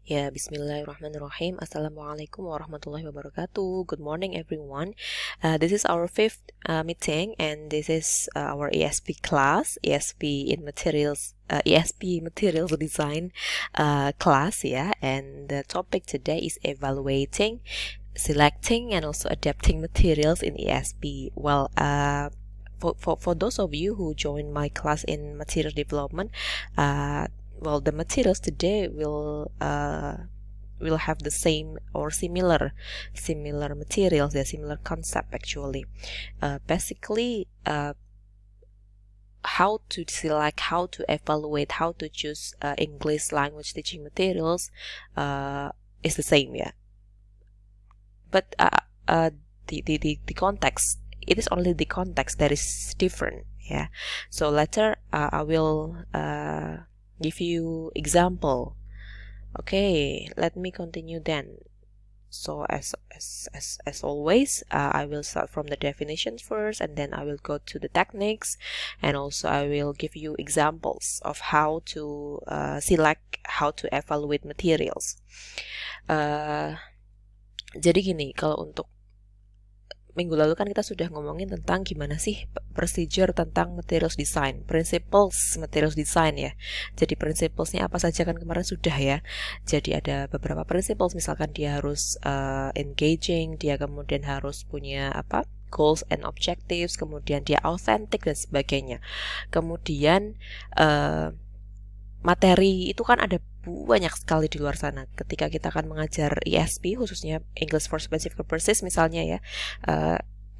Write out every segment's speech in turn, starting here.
Ya, bismillahirrahmanirrahim. Assalamualaikum warahmatullahi wabarakatuh. Good morning, everyone. This is our fifth meeting, and this is our ESP class, ESP in materials, ESP materials design class, yeah. And the topic today is evaluating, selecting, and also adapting materials in ESP. Well, for those of you who joined my class in material development, well, the materials today will have the same or similar materials, similar concept actually. Basically, how to select, how to evaluate, how to choose English language teaching materials is the same, yeah. But the context, it is only the context that is different, yeah. So later I will give you example. Okay, let me continue then. So as always, I will start from the definitions first, and then I will go to the techniques, and also I will give you examples of how to select, how to evaluate materials. Jadi gini, kalau untuk minggu lalu kan kita sudah ngomongin tentang gimana sih procedure tentang materials design, principles materials design ya. Jadi principlesnya apa saja kan kemarin sudah ya. Jadi ada beberapa principles, misalkan dia harus engaging, dia kemudian harus punya apa, goals and objectives, kemudian dia authentic dan sebagainya. Kemudian materi itu kan ada banyak sekali di luar sana. Ketika kita akan mengajar ESP, khususnya English for Specific Purposes misalnya ya,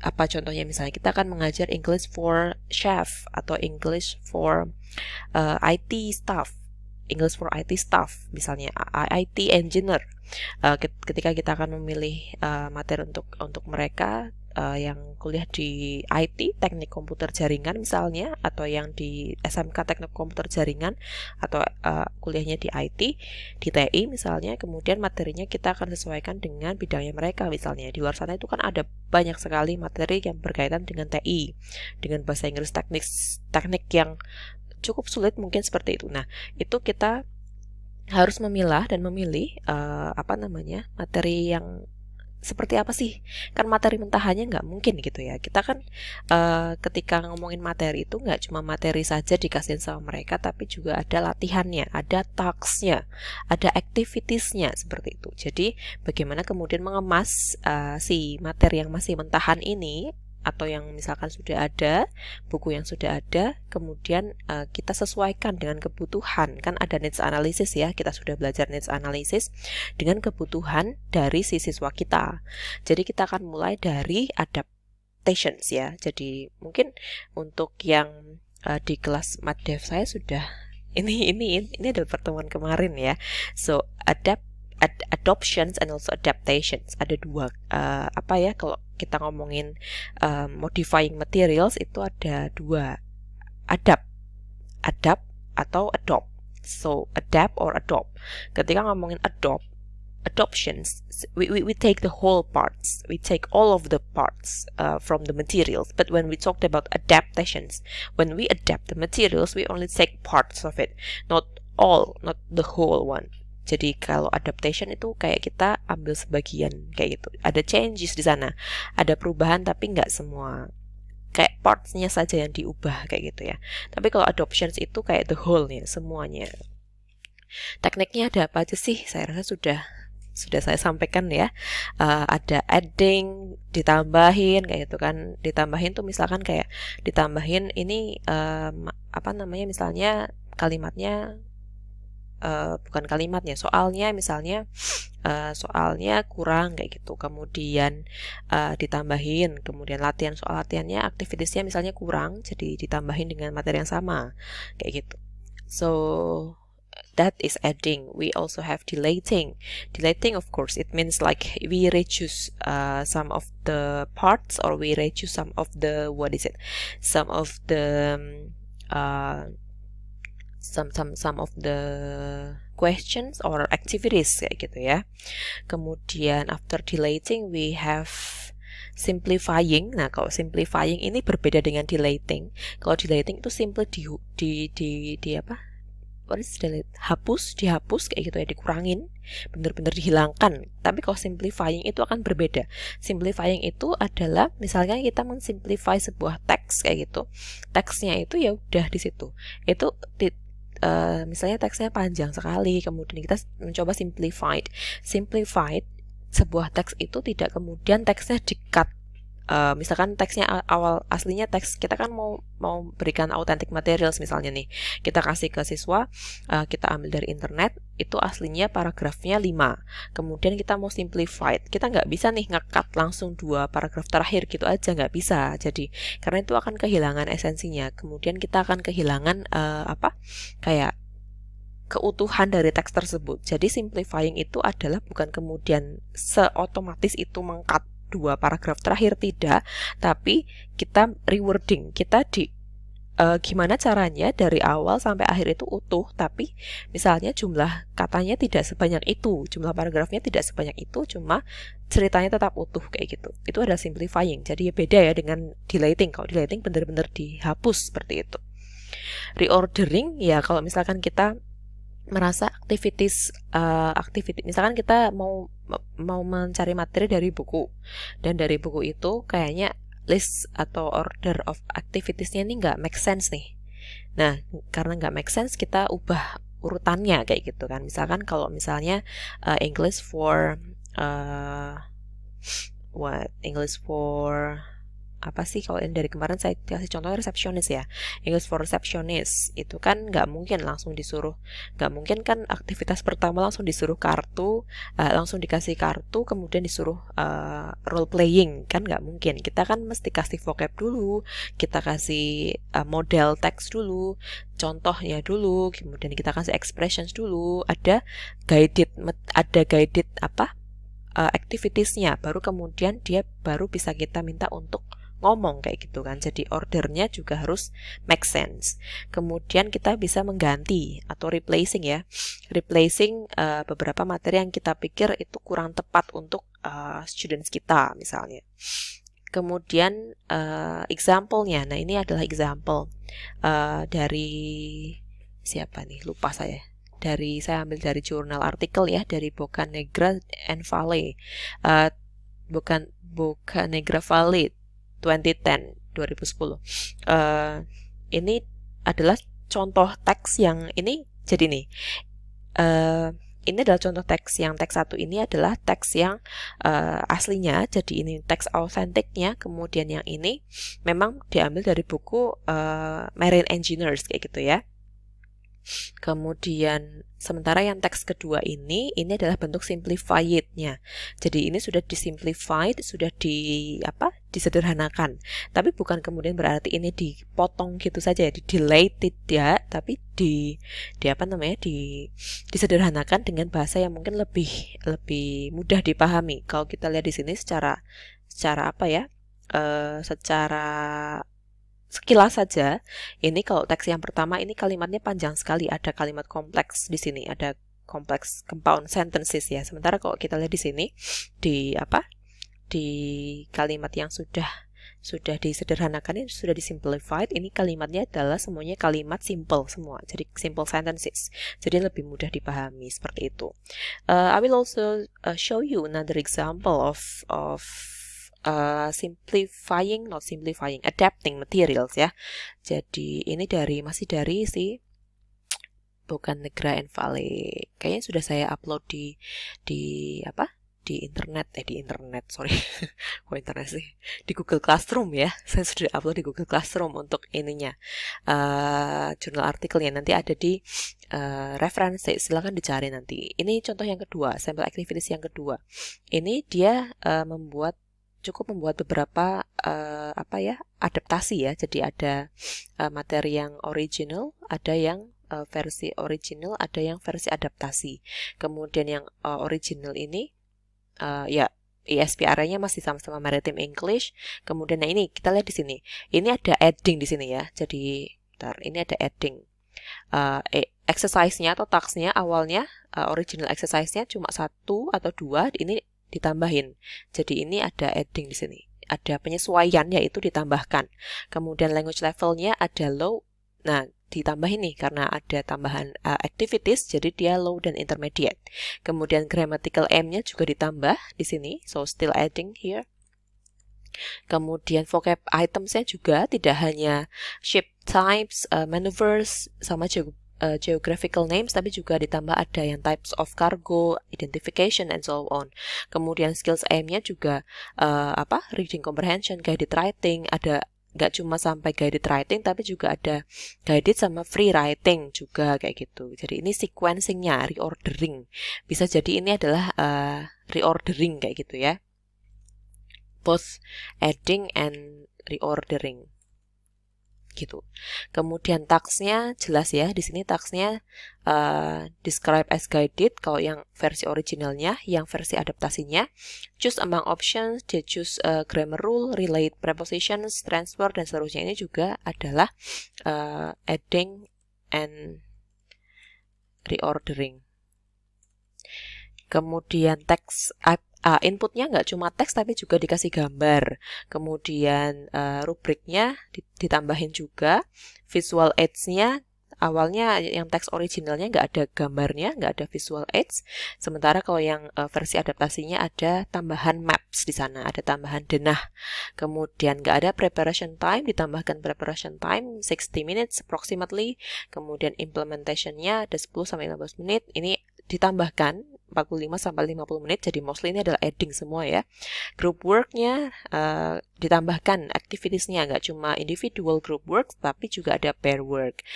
apa contohnya, misalnya kita akan mengajar English for chef atau English for IT staff, English for IT staff misalnya, IT engineer. Ketika kita akan memilih materi untuk mereka yang kuliah di IT, teknik komputer jaringan misalnya, atau yang di SMK teknik komputer jaringan, atau kuliahnya di IT, di TI misalnya, kemudian materinya kita akan sesuaikan dengan bidangnya mereka. Misalnya di luar sana itu kan ada banyak sekali materi yang berkaitan dengan TI, dengan bahasa Inggris teknik yang cukup sulit mungkin seperti itu. Nah, itu kita harus memilah dan memilih materi yang seperti apa sih. Kan materi mentahannya nggak mungkin gitu ya. Kita kan ketika ngomongin materi itu nggak cuma materi saja dikasihin sama mereka, tapi juga ada latihannya, ada tasknya, ada activitiesnya, seperti itu. Jadi bagaimana kemudian mengemas si materi yang masih mentahan ini, atau yang misalkan sudah ada, buku yang sudah ada, kemudian kita sesuaikan dengan kebutuhan. Kan ada needs analysis ya, kita sudah belajar needs analysis dengan kebutuhan dari si siswa kita. Jadi kita akan mulai dari adaptations ya. Jadi mungkin untuk yang di kelas Maddev saya sudah ini adalah pertemuan kemarin ya. So adoptions and also adaptations, ada dua. Kalau kita ngomongin modifying materials itu ada dua, adapt atau adopt. So adapt or adopt. Ketika ngomongin adoptions, we take the whole parts, we take all of the parts from the materials. But when we talked about adaptations, when we adapt the materials, we only take parts of it, not all, not the whole one. Jadi kalau adaptation itu kayak kita ambil sebagian kayak gitu. Ada changes di sana, ada perubahan, tapi nggak semua, kayak partsnya saja yang diubah kayak gitu ya. Tapi kalau adoptions itu kayak the whole-nya, semuanya. Tekniknya ada apa aja sih? Saya rasa sudah saya sampaikan ya. Ada adding, ditambahin kayak gitu kan. Ditambahin tuh misalkan kayak ditambahin ini misalnya kalimatnya, bukan kalimatnya, soalnya misalnya soalnya kurang kayak gitu, kemudian ditambahin, kemudian latihan, soal latihannya, activitiesnya misalnya kurang, jadi ditambahin dengan materi yang sama kayak gitu. So that is adding. We also have deleting. Deleting, of course, it means like we reduce some of the parts, or we reduce some of the some of the questions or activities kayak gitu ya. Kemudian after deleting we have simplifying. Nah, kalau simplifying ini berbeda dengan deleting. Kalau deleting itu simple hapus, dihapus kayak gitu ya, dikurangin, bener-bener dihilangkan. Tapi kalau simplifying itu akan berbeda. Simplifying itu adalah misalnya kita mensimplify sebuah teks kayak gitu, teksnya itu ya udah di situ. Itu misalnya teksnya panjang sekali, kemudian kita mencoba simplified sebuah teks itu tidak kemudian teksnya di-cut. Misalkan teksnya awal aslinya teks kita kan mau berikan authentic materials misalnya nih, kita kasih ke siswa, kita ambil dari internet, itu aslinya paragrafnya 5, kemudian kita mau simplified, kita nggak bisa nih nge-cut langsung 2 paragraf terakhir gitu aja, nggak bisa. Jadi karena itu akan kehilangan esensinya, kemudian kita akan kehilangan kayak keutuhan dari teks tersebut. Jadi simplifying itu adalah bukan kemudian seotomatis itu meng-cut 2 paragraf terakhir, tidak, tapi kita rewording, kita gimana caranya dari awal sampai akhir itu utuh, tapi misalnya jumlah katanya tidak sebanyak itu, jumlah paragrafnya tidak sebanyak itu, cuma ceritanya tetap utuh kayak gitu. Itu ada simplifying. Jadi ya beda ya dengan deleting. Kalau deleting benar-benar dihapus seperti itu. Reordering ya kalau misalkan kita merasa activities misalkan kita mau mencari materi dari buku, dan dari buku itu kayaknya list atau order of activitiesnya ini nggak make sense nih. Nah, karena nggak make sense, kita ubah urutannya kayak gitu kan. Misalkan kalau misalnya English for apa sih, kalau yang dari kemarin saya kasih contoh resepsionis ya, English for receptionist itu kan nggak mungkin langsung disuruh, nggak mungkin kan aktivitas pertama langsung disuruh kartu, langsung dikasih kartu kemudian disuruh role playing, kan nggak mungkin. Kita kan mesti kasih vocab dulu, kita kasih model teks dulu, contohnya dulu, kemudian kita kasih expressions dulu, ada guided activitiesnya, baru kemudian dia baru bisa kita minta untuk ngomong kayak gitu kan. Jadi ordernya juga harus make sense. Kemudian kita bisa mengganti atau replacing ya, replacing beberapa materi yang kita pikir itu kurang tepat untuk students kita misalnya. Kemudian example-nya, nah ini adalah example dari siapa nih, lupa saya. Saya ambil dari jurnal artikel ya, dari Bocanegra and Valley, Bocanegra Valley 2010. Ini adalah contoh teks yang ini. Jadi nih, ini adalah contoh teks yang teks 1 ini adalah teks yang aslinya. Jadi ini teks autentiknya. Kemudian yang ini memang diambil dari buku Marine Engineers kayak gitu ya. Kemudian sementara yang teks kedua ini adalah bentuk simplified-nya. Jadi ini sudah disimplified, sudah disederhanakan. Tapi bukan kemudian berarti ini dipotong gitu saja, di-delay tidak, tapi disederhanakan dengan bahasa yang mungkin lebih mudah dipahami. Kalau kita lihat di sini secara sekilas saja, ini kalau teks yang pertama ini kalimatnya panjang sekali, ada kalimat kompleks di sini, ada kompleks compound sentences ya. Sementara kalau kita lihat di sini di kalimat yang sudah disederhanakan, ini sudah disimplified, ini kalimatnya adalah semuanya kalimat simple semua, jadi simple sentences, jadi lebih mudah dipahami seperti itu. I will also show you another example of adapting materials ya. Jadi ini masih dari si Bocanegra and Valley. Kayaknya sudah saya upload di internet, sorry. Kok internet sih? Di Google Classroom ya. Saya sudah upload di Google Classroom untuk ininya. Jurnal artikelnya nanti ada di referensi, silahkan dicari nanti. Ini contoh yang kedua, sampel activities yang kedua. Ini dia cukup membuat beberapa adaptasi ya. Jadi ada materi yang original, ada yang versi original, ada yang versi adaptasi. Kemudian yang original ini ESP area-nya masih sama-sama Maritime English. Kemudian ini kita lihat di sini. Ini ada adding di sini ya. Jadi ini ada adding. Exercise-nya atau task-nya awalnya original exercise-nya cuma 1 atau 2, ini ditambahin. Jadi ini ada adding di sini. Ada penyesuaian, yaitu ditambahkan. Kemudian language level-nya ada low. Nah, ditambahin nih karena ada tambahan activities, jadi dia low dan intermediate. Kemudian grammatical M-nya juga ditambah di sini, so still adding here. Kemudian vocab items-nya juga tidak hanya ship types, maneuvers, sama geographical names, tapi juga ditambah ada yang types of cargo, identification, and so on. Kemudian skills M-nya juga reading comprehension, guided writing, ada nggak cuma sampai guided writing, tapi juga ada guided sama free writing juga kayak gitu. Jadi ini sequencingnya, reordering. Bisa jadi ini adalah reordering kayak gitu ya. Both adding and reordering gitu. Kemudian task-nya jelas ya, di sini task-nya describe as guided kalau yang versi originalnya, yang versi adaptasinya choose among options, dia choose grammar rule, relate prepositions, transfer, dan seterusnya. Ini juga adalah adding and reordering. Kemudian text inputnya nggak cuma teks tapi juga dikasih gambar. Kemudian rubriknya ditambahin juga. Visual aids-nya awalnya yang teks originalnya nggak ada gambarnya, nggak ada visual aids. Sementara kalau yang versi adaptasinya ada tambahan maps di sana, ada tambahan denah. Kemudian nggak ada preparation time, ditambahkan preparation time 60 minutes approximately. Kemudian implementation-nya ada 10-15 menit. Ini ditambahkan 45-50 menit, jadi mostly ini adalah adding semua ya. Group work-nya ditambahkan activities-nya, nggak cuma individual group work, tapi juga ada pair work.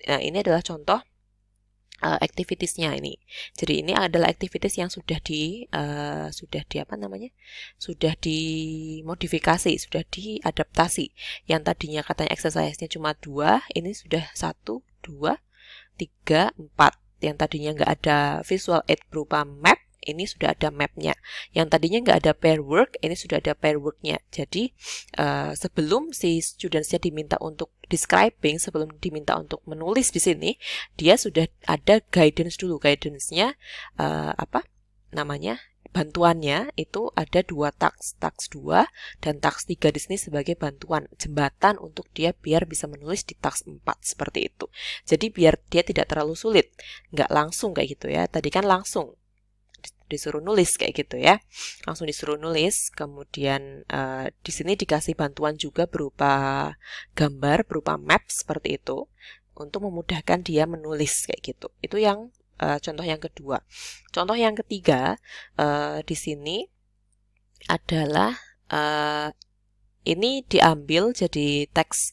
Nah, ini adalah contoh activities-nya ini. Jadi ini adalah activities yang sudah dimodifikasi, sudah diadaptasi. Yang tadinya katanya exercise-nya cuma 2, ini sudah 1, 2, 3, 4. Yang tadinya nggak ada visual aid berupa map, ini sudah ada mapnya. Yang tadinya nggak ada pair work, ini sudah ada pair worknya. Jadi sebelum si studentsnya diminta untuk describing, sebelum diminta untuk menulis di sini, dia sudah ada guidance dulu. Guidance-nya bantuannya itu ada 2 task 2 dan task 3 di sini sebagai bantuan jembatan untuk dia biar bisa menulis di task 4 seperti itu. Jadi biar dia tidak terlalu sulit, nggak langsung kayak gitu ya. Tadi kan langsung disuruh nulis kayak gitu ya, langsung disuruh nulis. Kemudian di sini dikasih bantuan juga berupa gambar, berupa map seperti itu untuk memudahkan dia menulis kayak gitu. Itu yang contoh yang kedua. Contoh yang ketiga di sini adalah ini diambil jadi teks,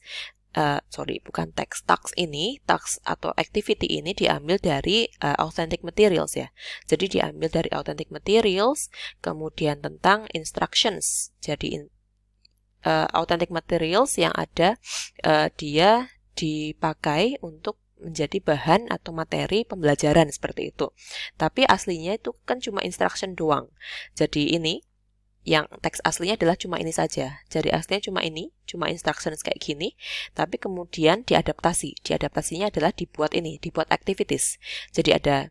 bukan teks, task ini, task atau activity ini diambil dari authentic materials ya. Jadi diambil dari authentic materials, kemudian tentang instructions. Jadi authentic materials yang ada dia dipakai untuk menjadi bahan atau materi pembelajaran seperti itu. Tapi aslinya itu kan cuma instruction doang. Jadi ini yang teks aslinya adalah cuma ini saja. Jadi aslinya cuma ini, cuma instructions kayak gini. Tapi kemudian diadaptasi. Diadaptasinya adalah dibuat activities. Jadi ada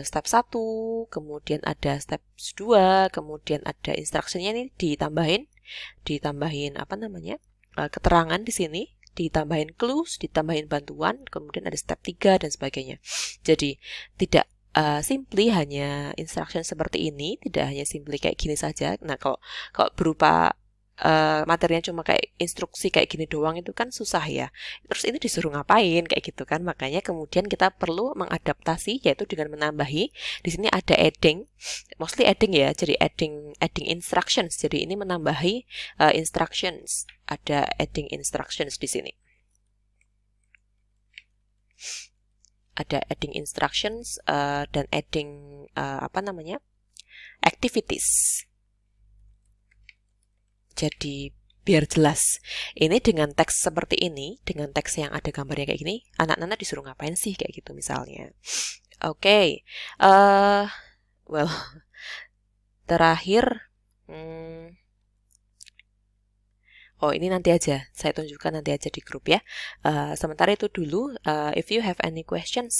step 1, kemudian ada step 2, kemudian ada instructionnya ini ditambahin keterangan di sini, ditambahin clues, ditambahin bantuan, kemudian ada step 3 dan sebagainya. Jadi tidak simply hanya instruction seperti ini, tidak hanya simply kayak gini saja. Nah, kalau berupa materinya cuma kayak instruksi kayak gini doang itu kan susah ya. Terus ini disuruh ngapain kayak gitu kan? Makanya kemudian kita perlu mengadaptasi, yaitu dengan menambahi. Di sini ada adding, mostly adding ya. Jadi adding instructions. Jadi ini menambahi instructions. Ada adding instructions di sini. Ada adding instructions dan adding activities. Jadi biar jelas, ini dengan teks seperti ini, dengan teks yang ada gambarnya kayak gini, anak-anak disuruh ngapain sih kayak gitu misalnya. Oke, well, terakhir, oh ini nanti aja, saya tunjukkan nanti aja di grup ya. Sementara itu dulu, if you have any questions,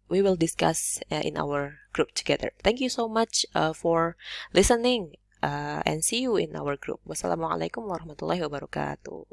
we will discuss in our group together. Thank you so much for listening. And see you in our group. Wassalamualaikum warahmatullahi wabarakatuh.